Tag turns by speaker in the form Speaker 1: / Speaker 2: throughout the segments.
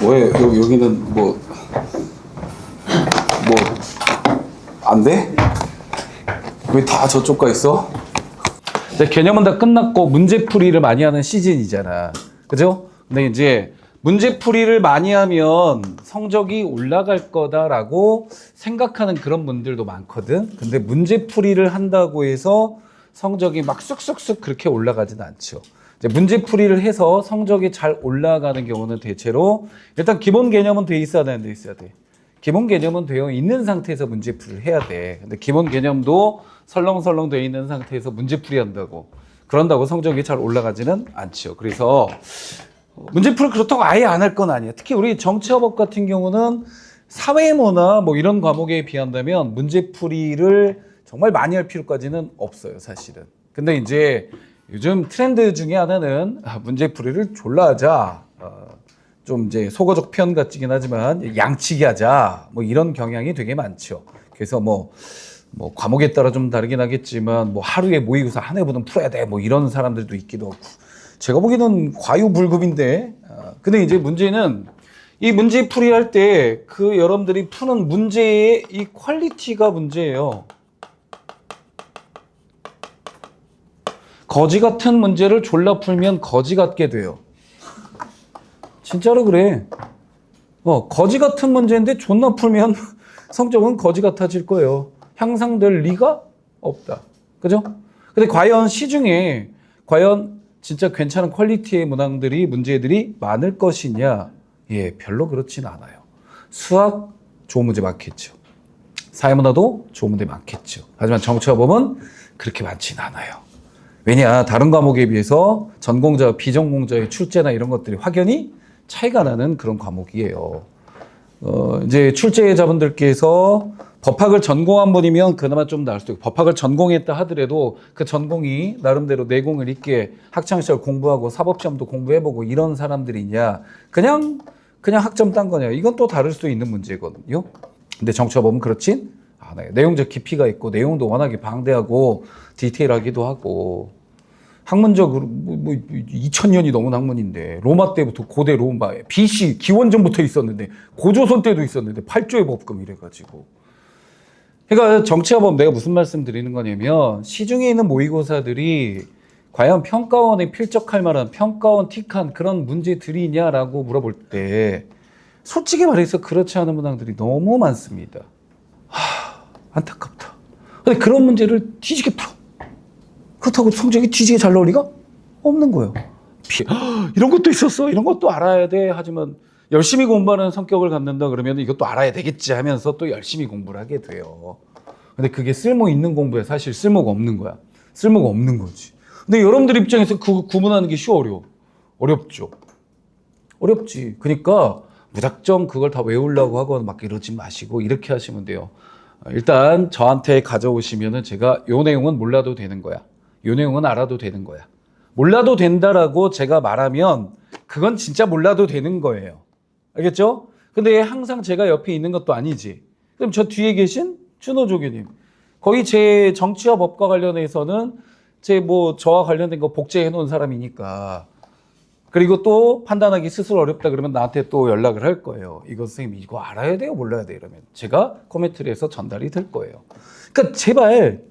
Speaker 1: 왜 여기는 뭐 안 돼? 왜 다 저쪽 가 있어? 이제 개념은 다 끝났고 문제풀이를 많이 하는 시즌이잖아. 그죠? 근데 이제 문제풀이를 많이 하면 성적이 올라갈 거다라고 생각하는 그런 분들도 많거든. 근데 문제풀이를 한다고 해서 성적이 막 쑥쑥쑥 그렇게 올라가지는 않죠. 이제 문제풀이를 해서 성적이 잘 올라가는 경우는 대체로 일단 기본 개념은 돼 있어야 되는데 있어야 돼. 기본 개념은 되어 있는 상태에서 문제풀이를 해야 돼. 근데 기본 개념도 설렁설렁 되어 있는 상태에서 문제풀이 한다고 그런다고 성적이 잘 올라가지는 않죠. 그래서 문제풀이 그렇다고 아예 안 할 건 아니에요. 특히 우리 정치화법 같은 경우는 사회문화 뭐 이런 과목에 비한다면 문제풀이를 정말 많이 할 필요까지는 없어요, 사실은. 근데 이제 요즘 트렌드 중에 하나는 문제풀이를 졸라 하자. 좀 이제 속어적 표현 같긴 하지만 양치기 하자. 뭐 이런 경향이 되게 많죠. 그래서 뭐 과목에 따라 좀 다르긴 하겠지만 뭐 하루에 모의고사 한 회분은 풀어야 돼. 뭐 이런 사람들도 있기도 하고. 제가 보기에는 과유불급인데. 근데 이제 문제는 이 문제 풀이할 때 그 여러분들이 푸는 문제의 이 퀄리티가 문제예요. 거지 같은 문제를 졸라 풀면 거지 같게 돼요. 진짜로 그래. 거지 같은 문제인데 존나 풀면 성적은 거지 같아질 거예요. 향상될 리가 없다. 그죠? 근데 과연 시중에 과연 진짜 괜찮은 퀄리티의 문제들이 많을 것이냐? 예, 별로 그렇진 않아요. 수학 좋은 문제 많겠죠. 사회문화도 좋은 문제 많겠죠. 하지만 정치화법은 그렇게 많진 않아요. 왜냐, 다른 과목에 비해서 전공자와 비전공자의 출제나 이런 것들이 확연히 차이가 나는 그런 과목이에요. 이제 출제자분들께서 법학을 전공한 분이면 그나마 좀 나을 수도 있고, 법학을 전공했다 하더라도 그 전공이 나름대로 내공을 있게 학창시절 공부하고 사법시험도 공부해보고 이런 사람들이냐, 그냥 학점 딴 거냐, 이건 또 다를 수 있는 문제거든요. 근데 정치화법은 그렇진 않아요. 내용적 깊이가 있고 내용도 워낙에 방대하고 디테일하기도 하고, 학문적으로 2000년이 넘은 학문인데 로마 때부터 고대 로마 BC 기원전부터 있었는데 고조선 때도 있었는데 8조의 법금 이래가지고. 그러니까 정치화법 내가 무슨 말씀 드리는 거냐면, 시중에 있는 모의고사들이 과연 평가원에 필적할 만한 평가원 틱한 그런 문제들이냐라고 물어볼 때 솔직히 말해서 그렇지 않은 문항들이 너무 많습니다. 안타깝다. 근데 그런 문제를 뒤지게 풀어. 그렇다고 성적이 뒤지게 잘 나올 리가 없는 거예요. 이런 것도 있었어? 이런 것도 알아야 돼? 하지만 열심히 공부하는 성격을 갖는다 그러면 이것도 알아야 되겠지 하면서 또 열심히 공부를 하게 돼요. 근데 그게 쓸모 있는 공부야? 사실 쓸모가 없는 거야. 쓸모가 없는 거지. 근데 여러분들 입장에서 그 구분하는 게 어려워? 어렵죠. 어렵지. 그러니까 무작정 그걸 다 외우려고 하거나 막 이러지 마시고 이렇게 하시면 돼요. 일단 저한테 가져오시면은 제가 요 내용은 몰라도 되는 거야. 요 내용은 알아도 되는 거야. 몰라도 된다라고 제가 말하면 그건 진짜 몰라도 되는 거예요. 알겠죠? 근데 항상 제가 옆에 있는 것도 아니지. 그럼 저 뒤에 계신 준호 조교님, 거의 제 정치와 법과 관련해서는 저와 관련된 거 복제해 놓은 사람이니까. 그리고 또 판단하기 스스로 어렵다 그러면 나한테 또 연락을 할 거예요. 이거 선생님 이거 알아야 돼요? 몰라야 돼요? 이러면 제가 코멘트를 해서 전달이 될 거예요. 그러니까 제발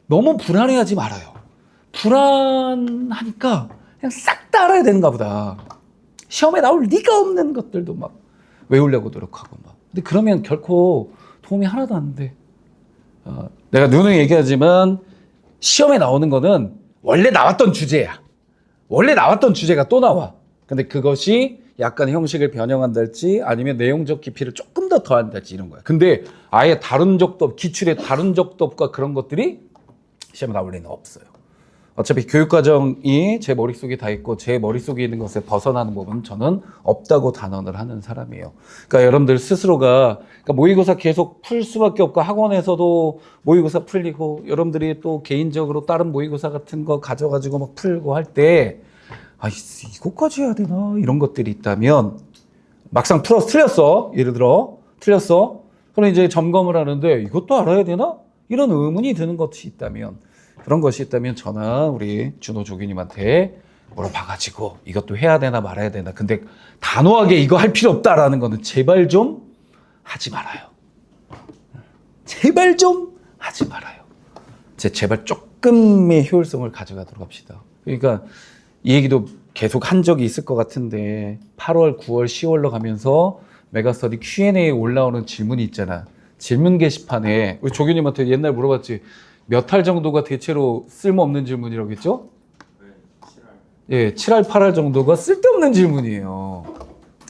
Speaker 1: 너무 불안해하지 말아요. 불안하니까 그냥 싹 다 알아야 되는가 보다. 시험에 나올 리가 없는 것들도 막 외우려고 노력하고 막. 근데 그러면 결코 도움이 하나도 안 돼. 내가 누누이 얘기하지만 시험에 나오는 거는 원래 나왔던 주제야. 원래 나왔던 주제가 또 나와. 근데 그것이 약간 형식을 변형한달지 아니면 내용적 깊이를 조금 더 더한달지 이런 거야. 근데 아예 다룬 적도 기출에 다룬 적도 없고 그런 것들이 시험에 나올 리는 없어요. 어차피 교육과정이 제 머릿속에 다 있고 제 머릿속에 있는 것에 벗어나는 부분은 저는 없다고 단언을 하는 사람이에요. 그러니까 여러분들 스스로가 모의고사 계속 풀 수밖에 없고 학원에서도 모의고사 풀리고 여러분들이 또 개인적으로 다른 모의고사 같은 거 가져가지고 막 풀고 할 때 이거까지 해야 되나 이런 것들이 있다면 막상 틀렸어. 예를 들어 틀렸어. 그럼 이제 점검을 하는데 이것도 알아야 되나? 이런 의문이 드는 것이 있다면, 그런 것이 있다면 저나 우리 준호 조교님한테 물어봐가지고 이것도 해야 되나 말아야 되나. 근데 단호하게 이거 할 필요 없다라는 거는 제발 좀 하지 말아요. 제발 좀 하지 말아요. 제발 조금의 효율성을 가져가도록 합시다. 그러니까 이 얘기도 계속 한 적이 있을 것 같은데 8월, 9월, 10월로 가면서 메가스터디 Q&A에 올라오는 질문이 있잖아. 질문 게시판에 우리 조교님한테 옛날 물어봤지. 몇 할 정도가 대체로 쓸모없는 질문이라고 했죠? 예, 7할, 8할 정도가 쓸데없는 질문이에요.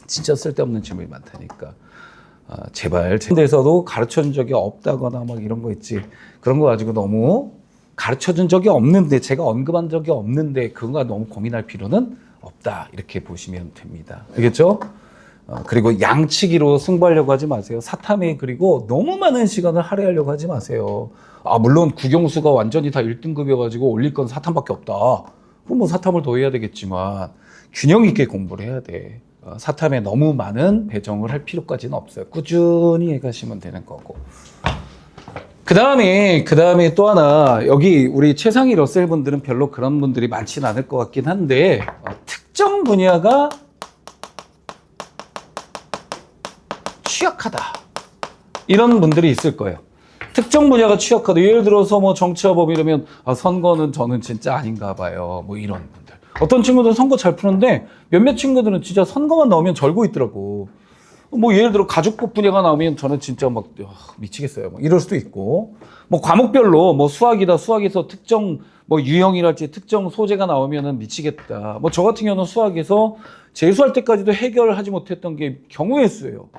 Speaker 1: 진짜 쓸데없는 질문이 많다니까. 제발 데서도 가르쳐준 적이 없다거나 막 이런 거 있지. 그런 거 가지고 너무 가르쳐준 적이 없는데, 제가 언급한 적이 없는데 그거 너무 고민할 필요는 없다. 이렇게 보시면 됩니다. 알겠죠? 그리고 양치기로 승부하려고 하지 마세요. 사탐에 그리고 너무 많은 시간을 할애하려고 하지 마세요. 물론 국영수가 완전히 다 1등급이어가지고 올릴 건 사탐밖에 없다. 그럼 뭐 사탐을 더 해야 되겠지만 균형 있게 공부를 해야 돼. 사탐에 너무 많은 배정을 할 필요까지는 없어요. 꾸준히 해가시면 되는 거고. 그 다음에 또 하나, 여기 우리 최상위 러셀 분들은 별로 그런 분들이 많지는 않을 것 같긴 한데, 특정 분야가 취약하다. 이런 분들이 있을 거예요. 특정 분야가 취약하다. 예를 들어서 뭐 정치화법 이러면 선거는 저는 진짜 아닌가 봐요. 뭐 이런 분들. 어떤 친구들은 선거 잘 푸는데 몇몇 친구들은 진짜 선거만 나오면 절고 있더라고. 뭐 예를 들어 가족법 분야가 나오면 저는 진짜 막 미치겠어요. 뭐 이럴 수도 있고. 뭐 과목별로 뭐 수학이다. 수학에서 특정 뭐 유형이랄지 특정 소재가 나오면은 미치겠다. 뭐 저 같은 경우는 수학에서 재수할 때까지도 해결하지 못했던 게 경우의 수예요.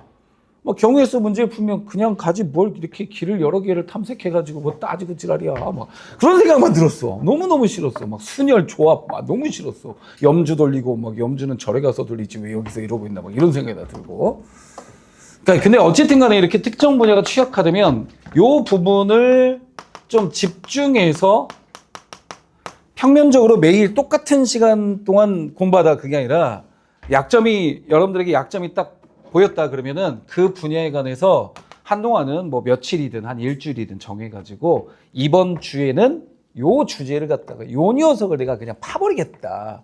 Speaker 1: 뭐 경우의 수 문제 풀면 그냥 가지 뭘 이렇게 길을 여러 개를 탐색해가지고 뭐 따지고 지랄이야. 막 그런 생각만 들었어. 너무너무 싫었어. 막 순열 조합 막 너무 싫었어. 염주 돌리고 막 염주는 절에 가서 돌리지 왜 여기서 이러고 있나 막 이런 생각이 다 들고. 그러니까 근데 어쨌든 간에 이렇게 특정 분야가 취약하다면 요 부분을 좀 집중해서 평면적으로 매일 똑같은 시간 동안 공부하다 그게 아니라 여러분들에게 약점이 딱 보였다 그러면은 그 분야에 관해서 한동안은 뭐 며칠이든 한 일주일이든 정해가지고 이번 주에는 요 주제를 갖다가 요 녀석을 내가 그냥 파버리겠다.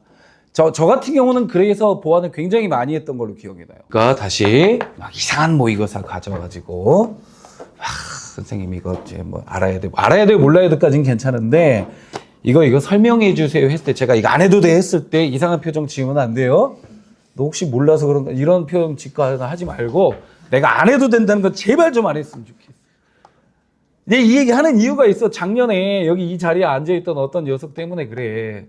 Speaker 1: 저 같은 경우는 그래서 보완을 굉장히 많이 했던 걸로 기억이 나요. 그러니까 다시 막 이상한 모의고사 가져와가지고 선생님 이거 이제 뭐 알아야 돼 몰라야 돼까지는 괜찮은데 이거 설명해 주세요 했을 때 제가 이거 안 해도 돼 했을 때 이상한 표정 지으면 안 돼요. 너 혹시 몰라서 그런가 이런 표정 짓고 하지 말고 내가 안 해도 된다는 건 제발 좀 안 했으면 좋겠어. 근데 이 얘기 하는 이유가 있어. 작년에 여기 이 자리에 앉아있던 어떤 녀석 때문에 그래.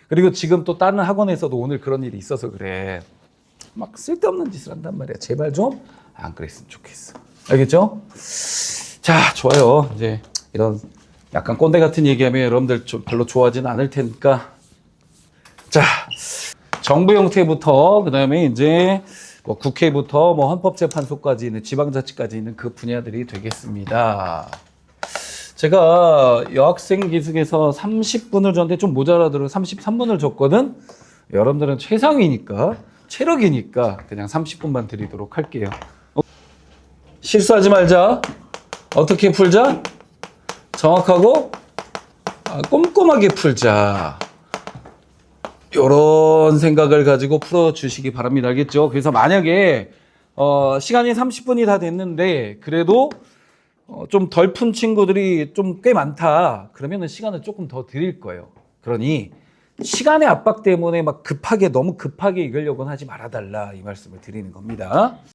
Speaker 1: 그리고 지금 또 다른 학원에서도 오늘 그런 일이 있어서 그래. 막 쓸데없는 짓을 한단 말이야. 제발 좀 안 그랬으면 좋겠어. 알겠죠? 자, 좋아요. 이제 이런 약간 꼰대 같은 얘기하면 여러분들 좀 별로 좋아하지는 않을 테니까. 자, 정부 형태부터 그다음에 이제 뭐 국회부터 뭐 헌법재판소까지 있는 지방자치까지 있는 그 분야들이 되겠습니다. 제가 여학생 기숙에서 30분을 줬는데 좀 모자라더라고 33분을 줬거든. 여러분들은 최상위니까 체력이니까 그냥 30분만 드리도록 할게요. 실수하지 말자. 어떻게 풀자? 정확하고 꼼꼼하게 풀자. 이런 생각을 가지고 풀어주시기 바랍니다. 알겠죠? 그래서 만약에 시간이 30분이 다 됐는데 그래도 좀 덜 푼 친구들이 좀 꽤 많다. 그러면은 시간을 조금 더 드릴 거예요. 그러니 시간의 압박 때문에 막 너무 급하게 읽으려고는 하지 말아달라 이 말씀을 드리는 겁니다.